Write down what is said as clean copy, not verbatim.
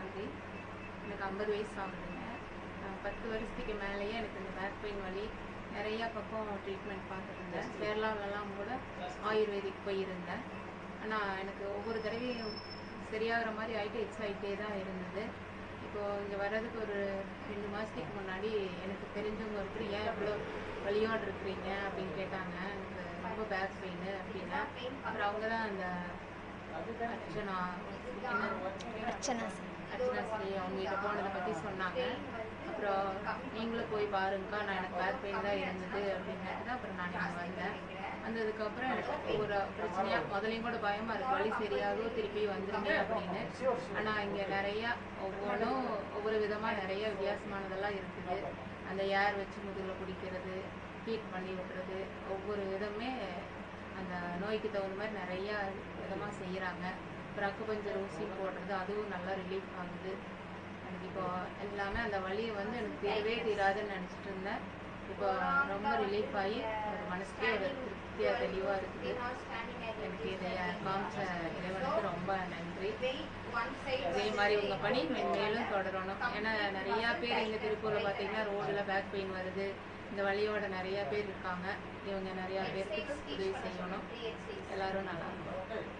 பாரதி. எனக்கு 50 வயசு ஆகுதுங்க. 10 வருஷத்துக்கு மேலேயே எனக்கு இந்த பேக் பெயின் வலி நிறையா பக்கம் ட்ரீட்மெண்ட் பார்த்துருந்தேன். கேரளாவிலலாம் கூட ஆயுர்வேதிக் போயிருந்தேன். ஆனால் எனக்கு ஒவ்வொரு தடவையும் சரியாகிற மாதிரி ஆகிட்டு ஆகிட்டே தான் இருந்தது. இப்போது இங்கே வர்றதுக்கு ஒரு 2 மாதத்துக்கு முன்னாடி எனக்கு தெரிஞ்சவங்க ஒருத்தர் ஏன் இவ்வளோ வலியோடு இருக்கிறீங்க அப்படின்னு கேட்டாங்க. எனக்கு ரொம்ப பேக் பெயின் அப்படின்னா அப்புறம் அவங்க தான் அந்த அர்ச்சனா ஸ்ரீ அவங்ககிட்ட போனதை பற்றி சொன்னாங்க. அப்புறம் நீங்களும் போய் பாருங்கக்கா, நான் எனக்கு பேக் பெயின் தான் இருந்தது அப்படின்னு தான் அப்புறம் நான் இங்கே வந்தேன். வந்ததுக்கப்புறம் எனக்கு ஒவ்வொரு பிரச்சனையாக முதலையும் கூட பயமாக இருக்குது, வலி சரியாகும் திருப்பி வந்துருங்க அப்படின்னு. ஆனால் இங்கே நிறையா ஒவ்வொன்றும் ஒவ்வொரு விதமாக நிறைய வித்தியாசமானதெல்லாம் இருக்குது. அந்த ஏர் வச்சு முதுகில் பிடிக்கிறது, ஹீட் பண்ணி விட்டுறது, ஒவ்வொரு விதமே அந்த நோய்க்கு தகுந்த மாதிரி நிறையா விதமாக செய்கிறாங்க. அப்புறம் அக்குபஞ்சர் ஊசி போடுறது, அதுவும் நல்லா ரிலீஃப் ஆகுது. எனக்கு இப்போ எல்லாமே அந்த வலியை வந்து எனக்கு தீரவே தீராதுன்னு நினச்சிட்டு இருந்தேன். இப்போ ரொம்ப ரிலீஃப் ஆகி ஒரு மனசுக்கே ஒரு திருப்தியாக தெளிவாக இருக்குது. எனக்கு இதை காமிச்ச இறைவனுக்கு ரொம்ப நன்றி. இதே மாதிரி உங்கள் பணி மேலும் தொடரணும். ஏன்னா நிறையா பேர் எங்கள் திருப்பூரில் பார்த்தீங்கன்னா ரோடில் பேக் பெயின் வருது, இந்த வலியோட நிறையா பேர் இருக்காங்க. இவங்க நிறையா பேருக்கு உதவி செய்யணும். எல்லாரும் நல்லா இருக்கும்.